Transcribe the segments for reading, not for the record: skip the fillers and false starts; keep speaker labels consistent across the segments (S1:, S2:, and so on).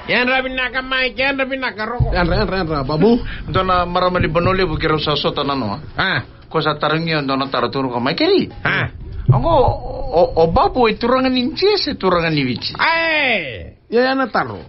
S1: Yan rabinaka Mike, yan rabinaka Roko.
S2: Yan, Babu.
S3: Dona maramali banole bukiro sa sota nano. Ko sa tarangyo dona taraturo ko Michael. Ako o Babu iturangan ninches iturangan ni Vici.
S1: Ay.
S2: Ya na taro.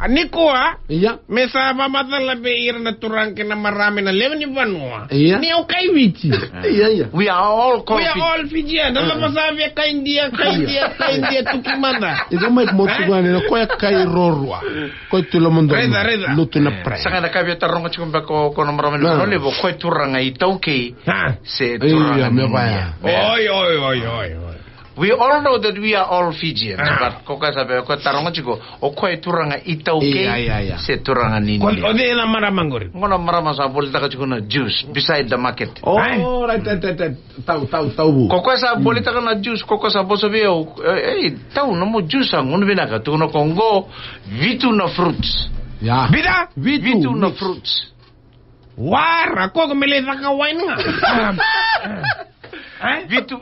S1: Aniko
S2: Iya.
S1: Mesa mamatala beir na turang kina marami na lewan ni Banua.
S2: Iya.
S1: Ni okay Vici.
S2: Iya.
S1: We are all Fijian. Dala masabi ka India tukimanda.
S2: Ito may motugan nila ko kay Rorwa. Ko tulo mundo.
S1: Reda.
S2: Luto na pre.
S3: Saka na kabya tarong ko kumba ko na marami banole bo ko turanga itauke. Se turanga ni.
S1: Oy.
S3: We all know that we are all Fijians, but ko sabi ko tarong ko o ko turanga itauke. Se turanga ni.
S1: Ko ode na maramangori.
S3: Ngono marama sa bolita ka na juice beside the market.
S2: Oh, right. Tau.
S3: Ko sa bolita ka na juice ko sa boso bio. Tau no mo juice ang ngono binaka tu no Congo vitu na fruits.
S2: Ya.
S1: Bida?
S3: Vitu na fruits.
S1: War, ako meleza ka wine nga.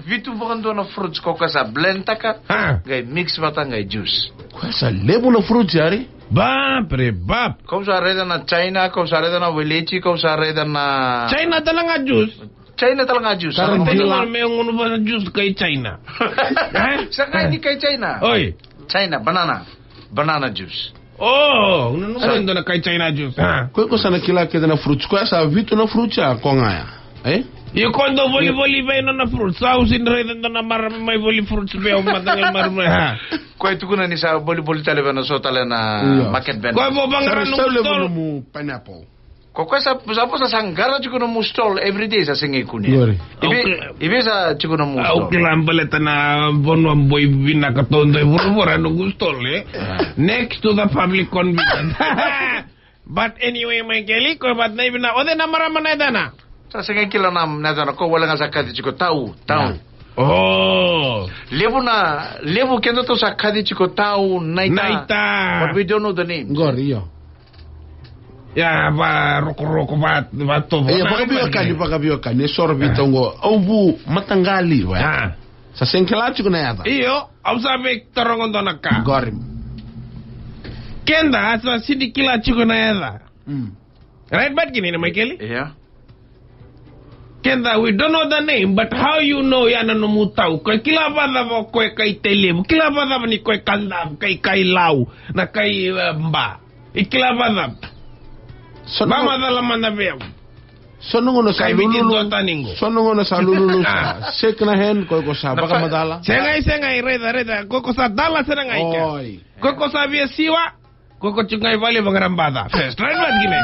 S3: Vitu bukan na fruits ko sa blend taka. Gay mix mata gay juice.
S2: Ko sa lebo na fruits yari.
S1: Bap.
S3: Kau sa reda na China, kau sa reda na Welechi, kau sa reda na
S1: China talaga juice.
S3: China talaga juice.
S1: Karang tingnan may uno ba na juice kay China.
S3: Saka hindi kay China.
S1: Oy.
S3: China banana juice.
S1: Oh, ano na kay China juice.
S2: Ko sa nakila na fruits ko sa vitu na fruits ko nga.
S1: Yo kondo voli ba na fruits. Sa usin reda na may voli fruits ba matagal marmay
S3: Ko ito kuna ni sa voli tale ba na so tale na market ben.
S1: Ko mo bang
S2: stall mo pineapple.
S3: Ko sa sanggara chuko no stall every day sa singi kunya. Ibe sa chuko no stall.
S1: Okay lang baleta na bonwa boy binakatondo buro no gusto next to the public convenience. But anyway, my Kelly, ko bat na ibina ode na marama na dana.
S3: Sa singi kila na dana ko wala nga sakati chuko tau.
S1: Oh.
S3: Lebu kendo to sakati chuko tau naita. But we don't know the name.
S2: Gorio.
S1: Ya ba roko bat to.
S2: Pagabio ka ni sorbito ngo obu matangali wa. Sa sengkelati ko na yata.
S1: Iyo, au sabe tarongon do nakka.
S2: Gorim.
S1: Kenda sa sidikila chuko na yata. Right but gini na Michael?
S3: Yeah.
S1: Kenda, we don't know the name, but how you know yana no mutau? Kay kilabada mo koy kay telem, kilabada ni koy kandam, kay law, na kay mba. Ikilabada. Mama dala manabem.
S2: Sonungo sa lululu. Sonungo sa lululu. Sekna hen koy ko sa baka madala.
S1: Sengay reda koko sa dala serangay ka. Koko sa via siwa, koko chungay vale bangarambada. First right man gine.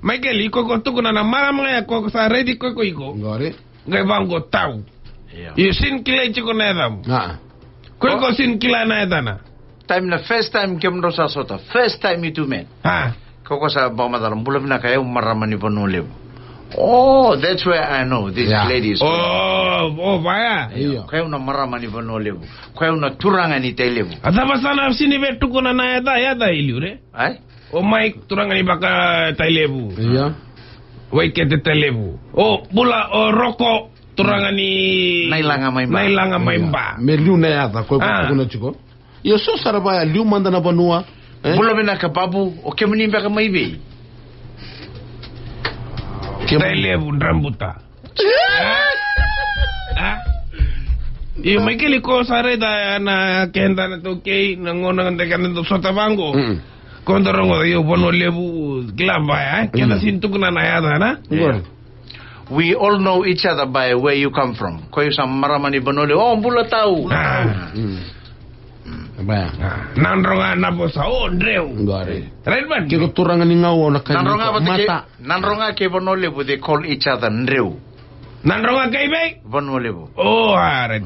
S1: Michael, iko tuko na maram nga ko sa ready ko iko.
S2: Ngore.
S1: Ngay bango tau. You sin kila chiko na edam. Ko sin kila na edana.
S3: Time na first time kemro sa sota. First time you two men. Koko sa bamadalam bulam na kayo maramani panulib. Oh, that's where I know this lady is.
S1: Oh, vaya.
S3: Kayo na maramani panulib. Kayo na turangan ni telib.
S1: Adaba sana sinibe tuko na yada iliure.
S3: Ay?
S1: O Mike turang ni baka tailebu.
S2: Iya.
S1: Wait kete tailebu. O bula o roko turang ni
S3: nailanga maimba.
S2: Meliu na yata ko kuna chiko. Yo so sarabaya liu manda na banua.
S3: Bula bina ka Babu o kemuni ba ka maibe.
S1: Tailebu rambuta. Iyo Michael ko sareda na kenda na to kay nangonang tekan to sotabango. Kondorongo yo bono lebu glamba kena sintuk na yada na.
S3: We all know each other by where you come from. Ko sa maramani banole bula tau.
S1: Nanronga na bosa ndreu.
S2: Ngore.
S1: Right man.
S2: Kiko turangan ni ngawo na kay
S3: mata. Nanronga ke banole bu they call each other ndreu.
S1: Nanronga kay bay?
S3: Banole bu.
S1: Oh, right.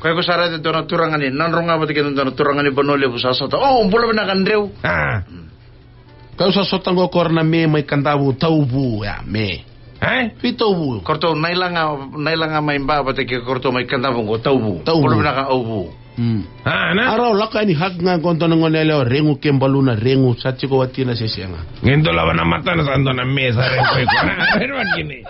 S3: Ko sa rede dona turangan ni nanronga ba ke dona turangan ni banole bu sa sota. Bula bina ka ndreu.
S2: Kau sa sotango korna me may kantabu taubu ya me. Pitobu.
S3: Korto nailanga maimba ba te ke korto may kantabu go taubu. Bula bina ka aubu.
S2: Araw laka ni hag nga konto ng ngonele rengu kembaluna rengu sa chiko watina sesianga.
S1: Ngento lawan na mata na sando na mesa rengu ko. Pero gini.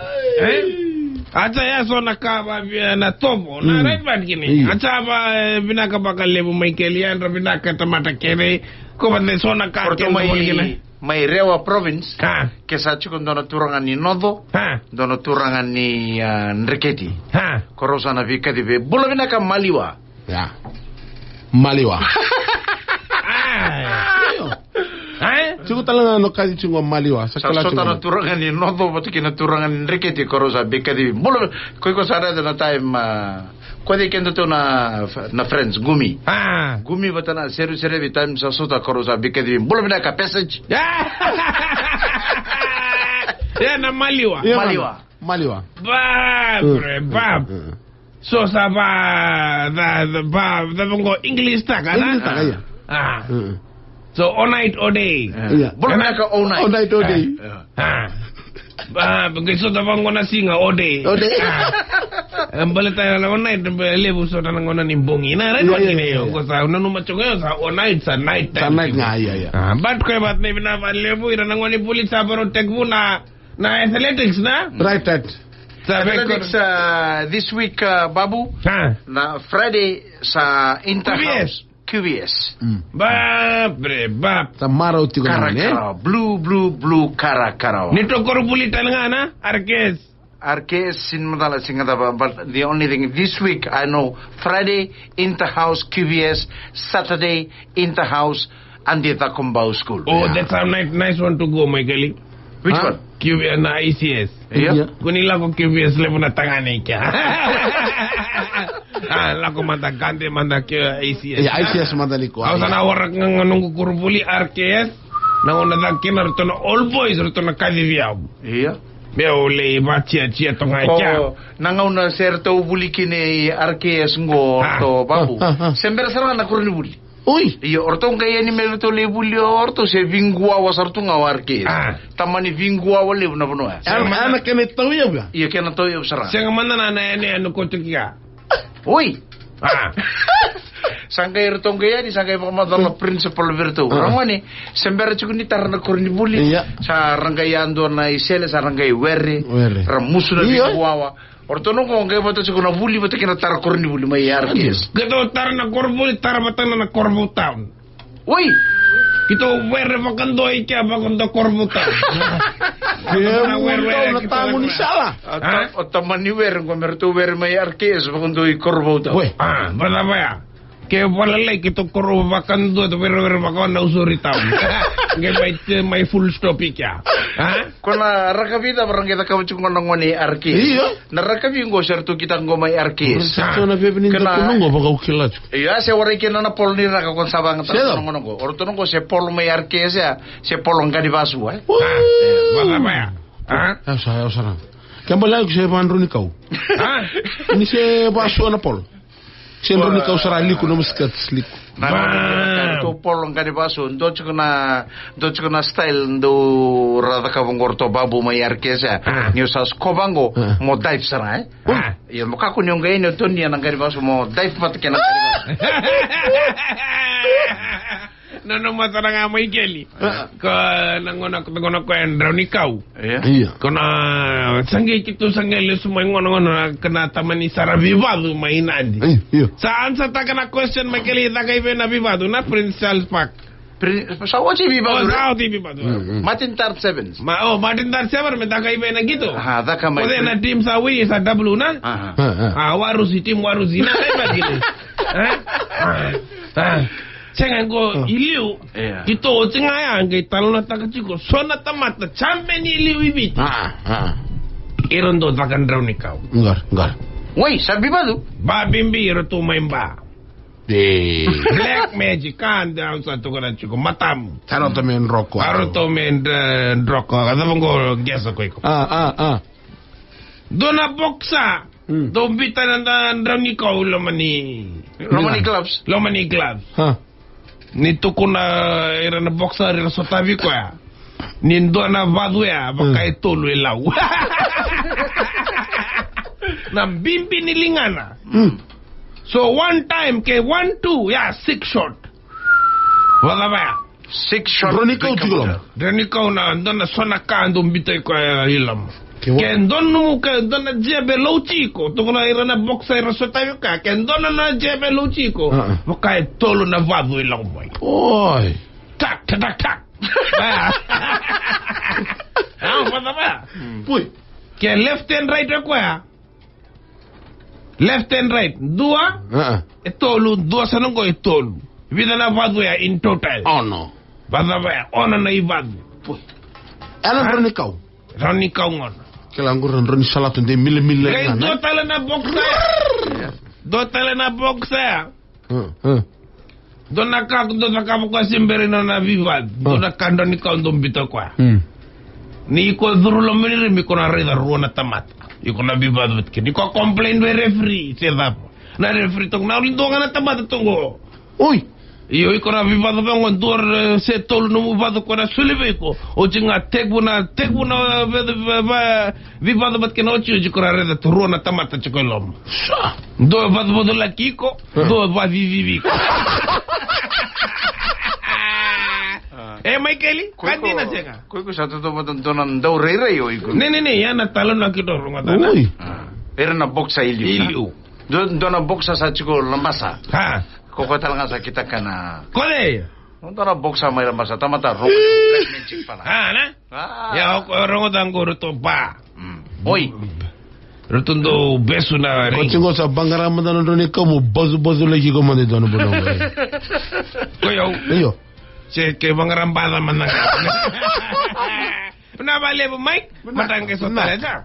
S1: Acha ya sona kaba na tobo na right bad gini. Acha ba binaka bakal lebu mai kelian binaka tamata kere ko bande sona ka
S3: Porto mai rewa province ke sa chukon dono turangan ni nodo dono turangan ni nreketi korosa na vika di be bula binaka maliwa
S2: ya maliwa Cukup talang no kadi cungo maliwa.
S3: Sakala cungo. Turangan ni nodo batukina turangan nreketi korosa bika di bula koi ko sara na time kodi kendo to na friends gumi. Gumi batana seru vi time sa sota korosa bika di bula binaka passage.
S1: Ya na maliwa.
S2: Maliwa.
S1: Bab. So sa ba da bongo English ta kana.
S2: English ta kaya.
S1: So all night all day.
S3: Bula binaka all night.
S2: All night all day.
S1: Begitu tabang gona singa ode. Embale tayo na all night lebu so tanang gona nimbongi na rin wakine yo. Ko sa nanu machonga sa all night sa night time.
S2: Sa night nga iya.
S1: But ko bat na binaban lebu ira nang goni pulit sa baro tegbu na athletics na.
S2: Right.
S3: Athletics this week Babu. Na Friday sa Interhouse. QBS.
S2: Sa maraw ti
S3: Karakara. Blue Karakara.
S1: Nito korupulitan nga na Arques
S3: sin madala singata but the only thing this week I know Friday Interhouse QBS, Saturday Interhouse Andita Kumbao School.
S1: That's a nice one to go, Michael.
S3: Which one?
S1: QBS na ICS.
S3: Yeah.
S1: Kunila ko QBS level na tangani kya. Lako mandagante ICS.
S2: ICS madali ko.
S1: Ako sana warak nung kurupuli RKS. Nang unadakin na rito na all boys rito na kadiviyaw.
S3: Yeah.
S1: Beole chia tonga kya.
S3: Nangauna serto bulikine RKS ngo to Babu. Sembera sarang na kurni buli.
S2: Uy,
S3: iyo ortong kaya ni melto lebuli orto se vingua wasartu ngawarke. Tamani vingua wale na puno.
S2: Anak kene tawiya ba?
S3: Iya kena tawiya sarang.
S1: Sanga mana na anu kotukia.
S3: Uy. Sangkai ortong kaya di sangkai pamadala principal virtu. Ramani sembera cukuni tarana kurni buli. Sa rangayando na isele sa rangay werre. Ramusu na vingua. Ortono ko ngai bato cikuna buli bato kena tar korni buli mai arkes.
S1: Gato tar na korbuli tar batana na korbu town.
S3: Oi.
S1: Kito werre makando ikya bakando korbu town.
S2: Na werre na tamu ni sala.
S3: Otamani werre ko merto werre mai arkes bakando I korbu town.
S1: Berapa ya? Kaya wala like ito korbu bakando to werre bakando usuri town. Ngai mai full stop ikya.
S3: Kona rakabida barang kita kau cuma nongoni arkis.
S2: Iya.
S3: Narakabi ngo sertu kita ngomai arkis.
S2: Sa na bebe ninja kunungo baka ukilat.
S3: Iya se wari kena na pol ni raka kon sabang ta nongo. Orto nongo se pol mai arkis ya. Se pol ngadi basu
S1: Baka ba ya?
S2: Sa. Kambala ko se bandro ni kau. Ini se basu na pol. Se bandro ni kau sara liku no muskat liku.
S3: To pol ngadi basu ndo chukuna style ndo rada ka bongorto Babu mai arkis ya. Ni usas kobango mo dive sara Iya mo kako nyonga ino to ni ngadi basu mo dive pat kena ngadi basu.
S1: Nono masara nga mai keli. Ka nangono ko endraw ni kau.
S2: Iya.
S1: Kona sange kitu sange lesu mai ngono kena tamani sara vivadu mai nadi.
S2: Iya.
S1: Saan sa ta kana question mai keli ta kai na vivadu na Prince Charles Park.
S3: Sa wachi vivadu.
S1: Sa vivadu.
S3: Martin Tar Sevens.
S1: Martin Tar Sevens me ta kai na gitu.
S3: Da ka mai.
S1: Kode na team sa wi sa W na. Warusi team warusi na ba gitu. Sengan ko iliu kito tengaya ngai talona takachiko sona tamata champion iliu ibit iron do takan draw ni kau
S2: ngar
S3: woi sabi badu
S1: ba bimbi iro tu maimba black magic kan down sa to kana chiko matam
S2: taroto men roko
S1: kada bongo gesa ko dona boxa do bitan draw ni kau lomani gloves Nito kuna era na boxer era sotavi ko ya. Nindo na vadu ya baka itolo elaw. Na bimbi nilingana. So one time ke 1-2 ya 6 shot. Wala ba?
S3: 6 shot.
S2: Roniko tigolom.
S1: Roniko na ando na sona ka ando bitay ko ilam. Ken donu ka dona jebe lo chico. Tu kona ira na boxa ira so tayo ka. Ken dona na jebe lo chico. Wakai tolo na vado ilang boy.
S2: Oi.
S1: Tak tak tak. Ah, apa?
S2: Pui.
S1: Ken left and right ko ya. Left and right. Dua. Tolo dua sanong ko tolo. Vida na vado ya in total.
S2: Oh no.
S1: Vado ba ona na ivado.
S2: Pui. Alan Ronikau.
S1: Ronikau ngon.
S2: Kelanguran Roni salatu de mille
S1: Kay do tala na boxa. Do tala na boxa. Do nakak ko simbere na vivad. Do nakando ni kaundo bito kwa. Ni ko durulo menire mi ko na reda ruona tamat. Iko na vivad vet ni ko complain be referee se dap. Na referee tong na ulindo na tamat tongo.
S2: Oi.
S1: Iyo iko na vivado ngon dor se tolu no muvado ko na suleve ko o jinga tegbuna vivado bat ke no chi ko na reda turu na tamata chiko lom do vado la kiko do va vivi ko Michaeli kantina chenga
S3: ko satu to donan do rei yo iko
S1: ne ya na talon na kito ronga tana
S3: era na boxa iliu dona boxa sa chiko lambasa
S1: ha
S3: Koko talaga sa kita kana.
S1: Kole.
S3: Nonton na boxa may masa tamata ro. Magic pala.
S1: Na? Ya ko rongo dangor to ba.
S3: Oi.
S1: Rotundo besu na ring.
S2: Ko sa bangarama na ndo ni kamo bazu lagi ko mande dono bono. Koyo.
S1: Se ke bangaramba na man. Na vale Mike. Matang ke sotala ja.